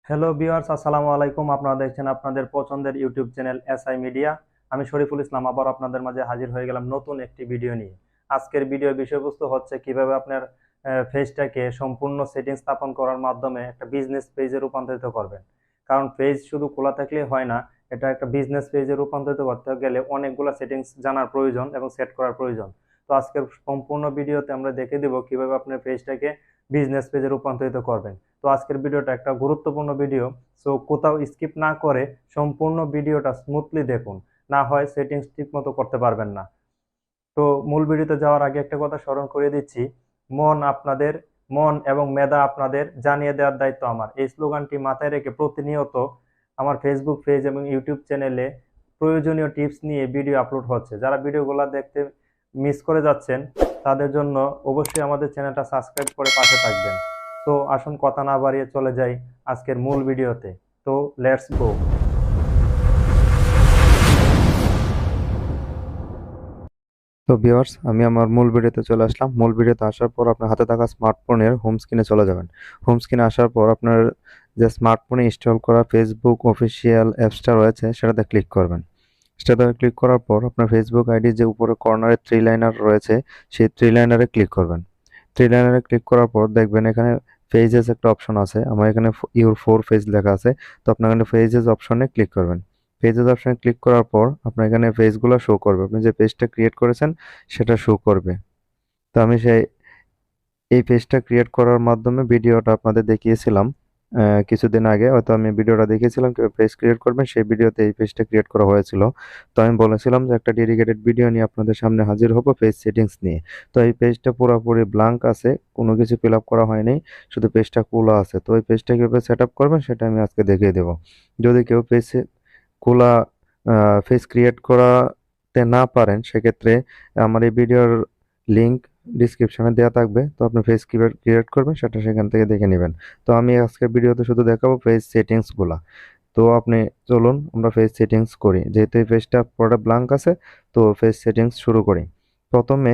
Hello viewers, আসসালামু আলাইকুম। আপনারা দেখছেন আপনাদের পছন্দের ইউটিউব চ্যানেল এসআই মিডিয়া। আমি শরীফুল ইসলাম আবার আপনাদের মাঝে হাজির হয়ে গেলাম নতুন একটি ভিডিও নিয়ে। আজকের ভিডিওর বিষয়বস্তু হচ্ছে কিভাবে আপনার পেজটাকে সম্পূর্ণ সেটিং স্থাপন করার মাধ্যমে একটা বিজনেস পেজে রূপান্তরিত করবেন। কারণ পেজ শুধু খোলা থাকলে হয় না, এটা একটা বিজনেস পেজে রূপান্তরিত করতে গেলে অনেকগুলো সেটিংস জানার প্রয়োজন এবং সেট করার প্রয়োজন। তো আজকের সম্পূর্ণ ভিডিওতে আমরা দেখে দেব কিভাবে আপনার পেজটাকে বিজনেস পেজে রূপান্তরিত করবেন। তো আজকের ভিডিওটা একটা গুরুত্বপূর্ণ ভিডিও। সো কোথাও স্কিপ না করে সম্পূর্ণ ভিডিওটা স্মুথলি দেখুন, না হয় সেটিংস ঠিক মতো করতে পারবেন না। তো মূল ভিডিওতে যাওয়ার আগে একটা কথা স্মরণ করিয়ে দিচ্ছি, মন এবং মেধা আপনাদের, জানিয়ে দেওয়ার দায়িত্ব আমার। এই স্লোগানটি মাথায় রেখে প্রতিনিয়ত আমার ফেসবুক পেজ এবং ইউটিউব চ্যানেলে প্রয়োজনীয় টিপস নিয়ে ভিডিও আপলোড হচ্ছে। যারা ভিডিওগুলো দেখতে মিস করে যাচ্ছেন তাদের জন্য অবশ্যই আমাদের চ্যানেলটা সাবস্ক্রাইব করে পাশে থাকবেন। তো আসুন কথা না বাড়িয়ে চলে যাই আজকের মূল ভিডিওতে। তো লেটস গো। তো ভিউয়ার্স, আমি আমার মূল ভিডিওতে চলে আসলাম। মূল ভিডিওতে আসার পর আপনার হাতে থাকা স্মার্টফোনের হোম স্ক্রিনে চলে যাবেন। হোম স্ক্রিনে আসার পর আপনার যে স্মার্টফোনে ইনস্টল করা ফেসবুক অফিসিয়াল অ্যাপসটা রয়েছে সেটাতে ক্লিক করবেন। সেটাতে ক্লিক করার পর আপনার ফেসবুক আইডি যে উপরে কর্নারে থ্রি লাইনার রয়েছে সেই থ্রি লাইনারে ক্লিক করবেন। থ্রি লাইনারে ক্লিক করার পর দেখবেন এখানে পেজেস একটা অপশন আছে। আমার এখানে ইউর ফোর পেজ লেখা আছে। তো আপনার এখানে পেজেস অপশনে ক্লিক করবেন। পেজেস অপশনে ক্লিক করার পর আপনার এখানে পেজগুলো শো করবে, আপনি যে পেজটা ক্রিয়েট করেছেন সেটা শো করবে। তো আমি এই পেজটা ক্রিয়েট করার মাধ্যমে ভিডিওটা আপনাদের দেখিয়েছিলাম কিছুদিন আগে, হয়তো আমি ভিডিওটা দেখিয়েছিলাম কিভাবে পেজ ক্রিয়েট করবেন, সেই ভিডিওতে এই পেজটা ক্রিয়েট করা হয়েছিল। তো আমি বলেছিলাম যে একটা ডেডিকেটেড ভিডিও নিয়ে আপনাদের সামনে হাজির হব পেজ সেটিংস নিয়ে। তো এই পেজটা পুরোপুরি ব্ল্যাঙ্ক আছে, কোনো কিছু ফিল আপ করা হয়নি, শুধু পেজটা খোলা আছে। তো এই পেজটা কিভাবে সেট আপ করবেন সেটা আমি আজকে দেখিয়ে দেবো। যদি কেউ পেজ খোলা পেজ ক্রিয়েট করাতে না পারেন সেক্ষেত্রে আমার এই ভিডিওর লিংক ডিসক্রিপশনে দেওয়া থাকবে। তো আপনি পেজ কিভাবে ক্রিয়েট করবেন সেটা সেখান থেকে দেখে নেবেন। তো আমি আজকের ভিডিওতে শুধু দেখাবো পেজ সেটিংসগুলা। তো আপনি চলুন আমরা পেজ সেটিংস করি, যেহেতু এই পেজটা পুরোটা ব্ল্যাঙ্ক আছে। তো পেজ সেটিংস শুরু করি। প্রথমে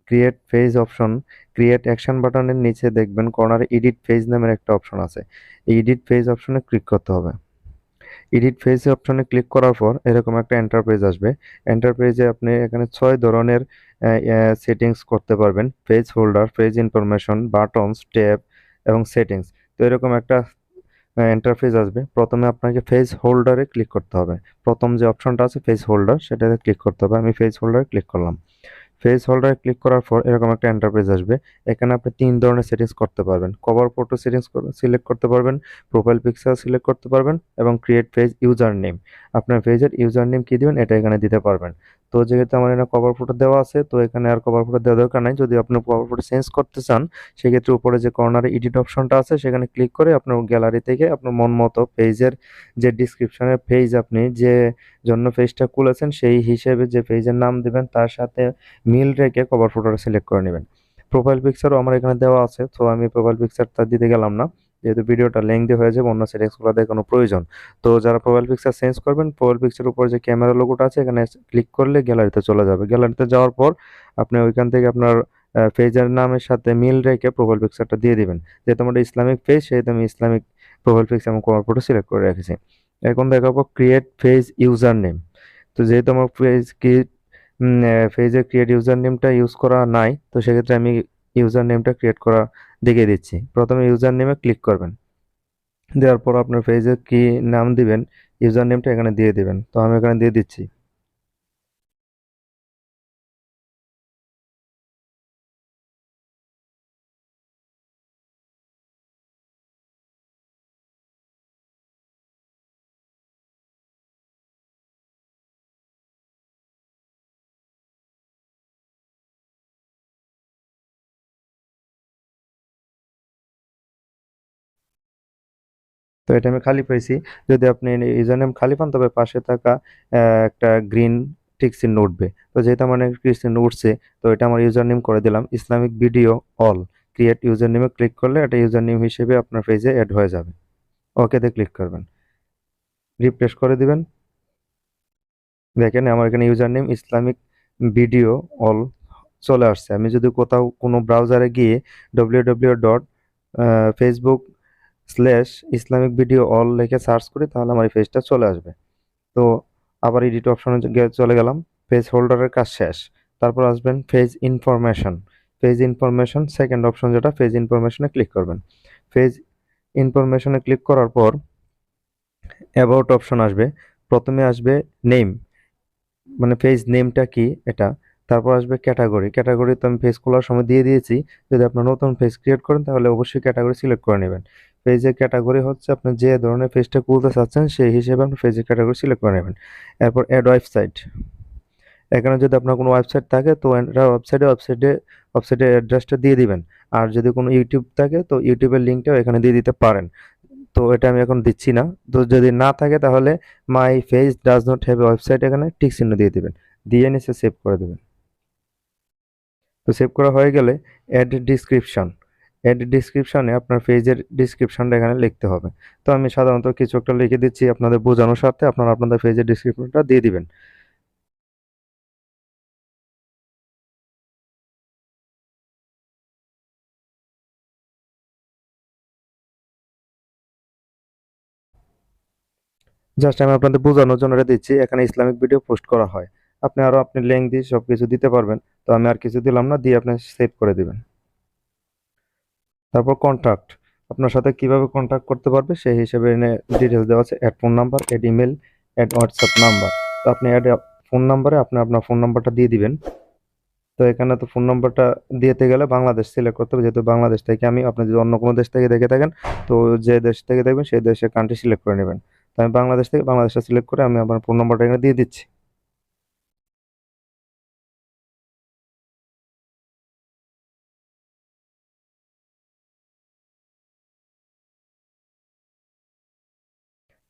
create page option, create action বাটনের নিচে দেখবেন কর্নারে এডিট পেজ নামের একটা অপশন আছে। এই এডিট পেজ অপশনে ক্লিক করতে হবে। এডিট পেজ অপশনে ক্লিক করার পর এরকম একটা এন্টারপ্রাইজ আসবে। এন্টারপ্রাইজে আপনি এখানে 6 ধরনের সেটিংস করতে পারবেন: page holder, page information, buttons, tab এবং সেটিংস। তো এরকম একটা ইন্টারফেস আসবে। প্রথমে আপনাকে পেজ হোল্ডারে ক্লিক করতে হবে। প্রথম যে অপশনটা আছে পেজ হোল্ডার, সেটাতে ক্লিক করতে হবে। আমি পেজ হোল্ডারে ক্লিক করলাম। পেজ হোল্ডারে ক্লিক করার পর এরকম একটা ইন্টারফেস আসবে। এখানে আপনি 3 ধরনের সেটিংস করতে পারবেন: কভার ফটো সেটিংস সিলেক্ট করতে পারবেন, প্রোফাইল পিকচার সিলেক্ট করতে পারবেন এবং ক্রিয়েট পেজ ইউজার নেম। আপনার পেজের ইউজার নেম কি দিবেন এটা এখানে দিতে পারবেন। তো যেহেতু আমার এখানে কভার ফটো দেওয়া আছে, তো এখানে আর কভার ফটো দেওয়ার দরকার নাই। যদি আপনি কভার ফটো চেঞ্জ করতে চান সেক্ষেত্রে উপরে যে কর্নারে এডিট অপশনটা আছে সেখানে ক্লিক করে আপনার গ্যালারি থেকে আপনার মন মতো পেজের যে ডিসক্রিপশনের পেজ আপনি যে জন্য পেজটা খুলেছেন সেই হিসেবে যে পেজের নাম দিবেন তার সাথে মিল রেখে কভার ফটোটা সিলেক্ট করে নেবেন। প্রোফাইল পিকচারও আমার এখানে দেওয়া আছে, তো আমি প্রোফাইল পিকচারটা দিতে গেলাম না, যেহেতু ভিডিওটা লেংদি হয়ে যাবে, অন্য সেটিংসগুলো দেখানোর প্রয়োজন। তো যারা প্রোফাইল পিকচার চেঞ্জ করবেন, প্রোফাইল পিকচারের উপর যে ক্যামেরা লোগোটা আছে এখানে ক্লিক করলে গ্যালারিতে চলে যাবে। গ্যালারিতে যাওয়ার পর আপনি ওইখান থেকে আপনার পেজের নামের সাথে মিল রেখে প্রোফাইল পিকচারটা দিয়ে দিবেন। যেহেতু আমার ইসলামিক পেজ সেহেতু আমি ইসলামিক প্রোফাইল পিকচার এবং কভার ফটো সিলেক্ট করে রেখেছি। এখন দেখাবো ক্রিয়েট পেজ ইউজার নেম। তো যেহেতু আমার পেজে ক্রিয়েট ইউজার নেমটা ইউজ করা নাই, তো সেক্ষেত্রে আমি ইউজার নেমটা ক্রিয়েট করা দেখিয়ে দিচ্ছি। প্রথমে ইউজার নেমে ক্লিক করবেন। দেওয়ার পর আপনার পেজে কি নাম দিবেন ইউজার নেমটা এখানে দিয়ে দিবেন। তো আমি এখানে দিয়ে দিচ্ছি। তো এটা আমি খালি পাইছি। যদি আপনি ইউজার নেম খালি পান তবে পাশে থাকা একটা গ্রিন টিক চিহ্ন উঠবে। তো যেহেতু আমার টিক চিহ্ন উঠছে, তো এটা আমার ইউজার নেম করে দিলাম Islamic video all. Create user নেমে ক্লিক করলে এটা ইউজার নেম হিসেবে আপনার পেজে অ্যাড হয়ে যাবে। ওকেতে ক্লিক করবেন, রিফ্রেশ করে দিবেন। দেখেন আমার এখানে user name Islamic video all চলে আসছে। আমি যদি কোথাও কোনো ব্রাউজারে গিয়ে www.facebook slash Islamic video all লিখে সার্চ করি তাহলে আমার এই পেজটা চলে আসবে। তো আবার এডিট অপশনে চলে গেলাম, পেজ হোল্ডারের কাজ শেষ। তারপর আসবেন page information. Page information second option যেটা, পেজ ইনফরমেশনে ক্লিক করবেন। পেজ ইনফরমেশনে ক্লিক করার পর অ্যাবাউট অপশন আসবে। প্রথমে আসবে নেম, মানে পেজ নেমটা কি এটা। তারপর আসবে ক্যাটাগরি। ক্যাটাগরি তো আমি পেজ খোলার সময় দিয়ে দিয়েছি। যদি আপনার নতুন পেজ ক্রিয়েট করেন তাহলে অবশ্যই ক্যাটাগরি সিলেক্ট করে নেবেন। পেজের ক্যাটাগরি হচ্ছে আপনি যে ধরনের পেজটা খুলতে চাচ্ছেন সেই হিসেবে আপনি পেজের ক্যাটাগরি সিলেক্ট করে নেবেন। এরপর অ্যাড ওয়েবসাইট। এখানে যদি আপনার কোনো ওয়েবসাইট থাকে তো ওয়েবসাইটের অ্যাড্রেসটা দিয়ে দিবেন। আর যদি কোনো ইউটিউব থাকে তো ইউটিউবের লিঙ্কটাও এখানে দিয়ে দিতে পারেন। তো এটা আমি এখন দিচ্ছি না। তো যদি না থাকে তাহলে my page does not have a website এখানে টিক চিহ্ন দিয়ে দিবেন, দিয়ে নিচে সেভ করে দেবেন। তো সেভ করা হয়ে গেলে অ্যাড ডিসক্রিপশন। অ্যাড ডিসক্রিপশনে আপনার পেজের ডিসক্রিপশনটা এখানে লিখতে হবে। তো আমি সাধারণত কিছু একটা লিখে দিচ্ছি আপনাদের বোঝানোর স্বার্থে, আপনারা আপনাদের পেজের ডিসক্রিপশনটা দিয়ে দিবেন। জাস্ট আমি আপনাদের বোঝানোর জন্য এটা দিচ্ছি। এখানে ইসলামিক ভিডিও পোস্ট করা হয়। আপনি লিঙ্ক দিয়ে সবকিছু দিতে পারবেন। তো আমি আর কিছু দিলাম না, দিয়ে আপনি সেভ করে দিবেন। তারপর কন্টাক্ট, আপনার সাথে কিভাবে কন্টাক্ট করতে পারবে সেই হিসেবে এনে ডিটেলস দেওয়া আছে। Add phone number, add email, add WhatsApp number. তো আপনি অ্যাড ফোন নাম্বারে আপনি আপনার ফোন নাম্বারটা দিয়ে দিবেন। তো এখানে তো ফোন নাম্বারটা দিতে গেলে বাংলাদেশ সিলেক্ট করতে হবে, যেহেতু বাংলাদেশ থেকে আমি। আপনি যদি অন্য কোনো দেশ থেকে দেখে থাকেন তো যে দেশ থেকে দেখবেন সেই দেশের কান্ট্রি সিলেক্ট করে নেবেন। তো আমি বাংলাদেশ থেকে বাংলাদেশটা সিলেক্ট করে আমি আমার ফোন নাম্বারটা এখানে দিয়ে দিচ্ছি।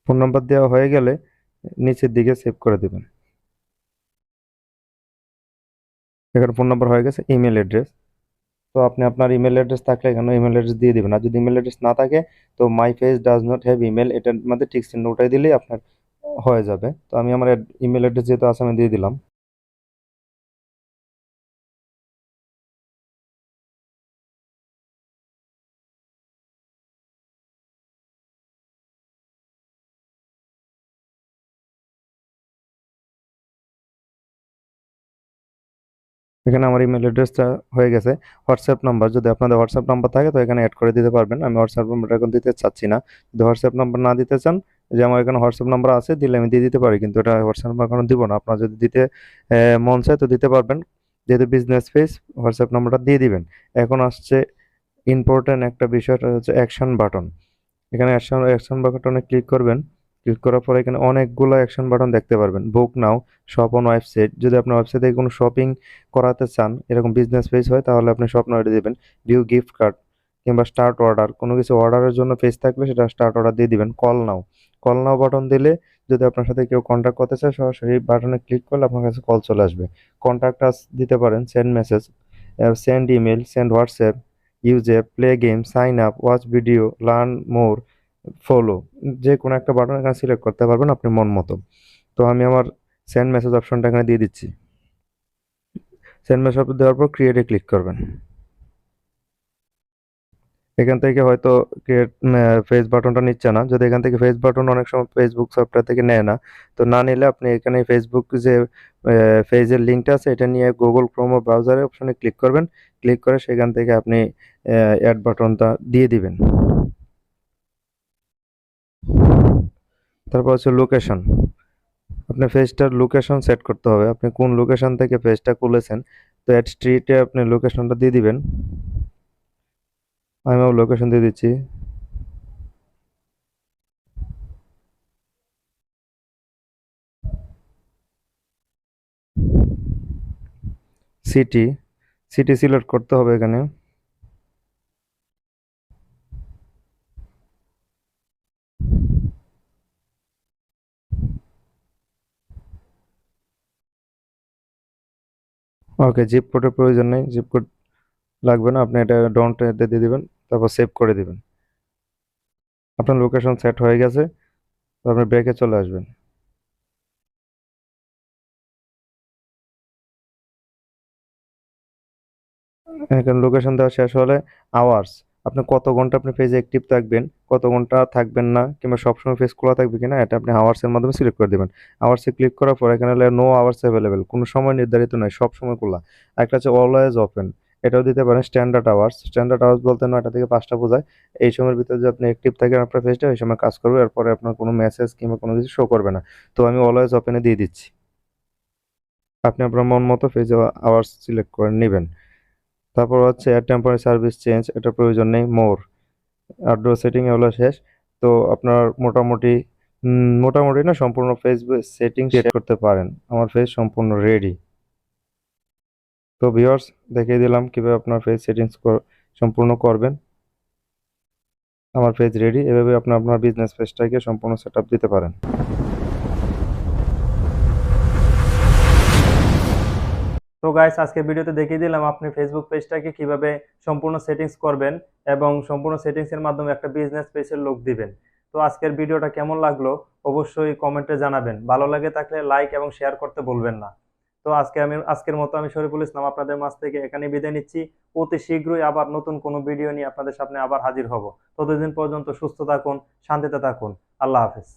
ফোন নাম্বার দেওয়া হয়ে গেলে নিচের দিকে সেভ করে দিবেন। এখানে ফোন নাম্বার হয়ে গেছে। ইমেল অ্যাড্রেস, তো আপনি আপনার ইমেল অ্যাড্রেস থাকলে এখানে ইমেল অ্যাড্রেস দিয়ে দিবেন। আর যদি ইমেল অ্যাড্রেস না থাকে তো my page does not have email এটার মধ্যে টিক চিহ্ন উঠাই দিলেই আপনার হয়ে যাবে। তো আমি আমার ইমেল অ্যাড্রেস যেহেতু আছে আমি দিয়ে দিলাম। এখানে আমার ইমেল অ্যাড্রেসটা হয়ে গেছে। হোয়াটসঅ্যাপ নাম্বার, যদি আপনাদের হোয়াটসঅ্যাপ নাম্বার থাকে তো এখানে অ্যাড করে দিতে পারবেন। আমি হোয়াটসঅ্যাপ নাম্বারটা এখন দিতে চাচ্ছি না। যদি হোয়াটসঅ্যাপ নাম্বার না দিতে চান, যে আমার এখানে হোয়াটসঅ্যাপ নাম্বার আছে দিলে আমি দিয়ে দিতে পারি, কিন্তু এটা হোয়াটসঅ্যাপ নাম্বার এখন দিব না। আপনার যদি দিতে মন চায় তো দিতে পারবেন। যেহেতু বিজনেস পেজ, হোয়াটসঅ্যাপ নাম্বারটা দিয়ে দিবেন। এখন আসছে ইম্পর্টেন্ট একটা বিষয়টা হচ্ছে অ্যাকশন বাটন। এখানে অ্যাকশন অ্যাকশন বাটনে ক্লিক করবেন। ক্লিক করার পরে এখানে অনেকগুলো অ্যাকশন বাটন দেখতে পারবেন। বুক নাও, শপ অন ওয়েবসাইট, যদি আপনার ওয়েবসাইট থেকে কোনো শপিং করাতে চান, এরকম বিজনেস পেজ হয় তাহলে আপনি শপ নাও দিয়ে দিবেন। ভিউ গিফট কার্ড কিংবা স্টার্ট অর্ডার, কোনো কিছু অর্ডারের জন্য পেজ থাকলে সেটা স্টার্ট অর্ডার দিয়ে দিবেন। Call now, call now button দিলে যদি আপনার সাথে কেউ কন্ট্যাক্ট করতে চায় সরাসরি বাটনে ক্লিক করলে আপনার কাছে কল চলে আসবে। কন্ট্যাক্ট আস দিতে পারেন, send message, send email, send WhatsApp, use app, play game, sign up, watch video, learn more, follow, যে কোনো একটা বাটন এখানে সিলেক্ট করতে পারবেন আপনি মন মতো। তো আমি আমার সেন্ড মেসেজ অপশনটা এখানে দিয়ে দিচ্ছি। সেন্ড মেসেজ দেওয়ার পর ক্রিয়েটে ক্লিক করবেন। এখান থেকে হয়তো ক্রিয়েট ফেস বাটনটা নিচ্ছে না। যদি এখান থেকে ফেস বাটন অনেক সময় ফেসবুক সফটওয়্যার থেকে নেয় না, তো না নিলে আপনি এখানে ফেসবুক যে পেজের লিঙ্কটা আছে এটা নিয়ে গুগল ক্রোম ব্রাউজারে অপশনে ক্লিক করবেন। ক্লিক করে সেখান থেকে আপনি অ্যাড বাটনটা দিয়ে দিবেন। তারপর হচ্ছে লোকেশন। আপনার পেজটার লোকেশন সেট করতে হবে, আপনি কোন লোকেশন থেকে পেজটা খুলেছেন। তো অ্যাড স্ট্রিটে আপনি লোকেশনটা দিয়ে দিবেন। আমি আমার লোকেশন দিয়ে দিচ্ছি। সিটি, সিটি সিলেক্ট করতে হবে এখানে। ওকে, জিপ কোডের প্রয়োজন নেই, জিপ কোড লাগবে না, আপনি এটা ডন্ট এতে দিয়ে দিবেন। তারপর সেভ করে দিবেন। আপনার লোকেশন সেট হয়ে গেছে। তো আপনি ব্রেকে চলে আসবেন। এখানে লোকেশন দেওয়া শেষ হলে আওয়ার্স, আপনি কত ঘন্টা আপনি পেজে অ্যাক্টিভ থাকবেন, কত ঘন্টা থাকবেন না, কিংবা সবসময় পেজ খোলা থাকবে কিনা, এটা আপনি আওয়ার্সের মাধ্যমে সিলেক্ট করে দিবেন। আওয়ার্সে ক্লিক করার পর এখানে নো আওয়ার্স অ্যাভেলেবেল, কোনো সময় নির্ধারিত নয়, সব সময় খোলা। একটা হচ্ছে অলওয়েজ ওপেন, এটাও দিতে পারেন। স্ট্যান্ডার্ড আওয়ার্স, স্ট্যান্ডার্ড আওয়ার্স বলতে 9টা থেকে 5টা বোঝায়। এই সময়ের ভিতরে যদি আপনি অ্যাক্টিভ থাকেন আপনার পেজটা, ওই সময় কাজ করবে, এরপরে আপনার কোনো মেসেজ কিংবা কোনো কিছু শো করবে না। তো আমি অলওয়েজ ওপেনে দিয়ে দিচ্ছি। আপনি আপনার মন মতো পেজে আওয়ার্স সিলেক্ট করে নেবেন। তারপর হচ্ছে অ্যাড টেম্পোরারি সার্ভিস চেঞ্জ, এটা প্রয়োজন নেই। মোর আউটডোর সেটিং এগুলো শেষ। তো আপনার মোটামুটি না, সম্পূর্ণ পেজ সেটিং সেট করতে পারেন। আমার পেজ সম্পূর্ণ রেডি। তো ভিউয়ার্স, দেখিয়ে দিলাম কিভাবে আপনার পেজ সেটিংস সম্পূর্ণ করবেন। আমার পেজ রেডি। এভাবে আপনি আপনার বিজনেস পেজটাকে সম্পূর্ণ সেটআপ দিতে পারেন। তো গাইস, আজকের ভিডিওতে দেখিয়ে দিলাম আপনি ফেসবুক পেজটাকে কিভাবে সম্পূর্ণ সেটিংস করবেন এবং সম্পূর্ণ সেটিংস এর মাধ্যমে একটা বিজনেস পেজের লুক দিবেন। তো আজকের ভিডিওটা কেমন লাগলো অবশ্যই কমেন্টে জানাবেন। ভালো লাগে থাকলে লাইক এবং শেয়ার করতে ভুলবেন না। তো আজকের মতো আমি শরীফুল ইসলাম আপনাদের মাঝ থেকে এখানে বিদায় নিচ্ছি। অতি শীঘ্রই আবার নতুন কোনো ভিডিও নিয়ে আপনাদের সামনে আবার হাজির হব। ততদিন পর্যন্ত সুস্থ থাকুন, শান্তিতে থাকুন। আল্লাহ হাফেজ।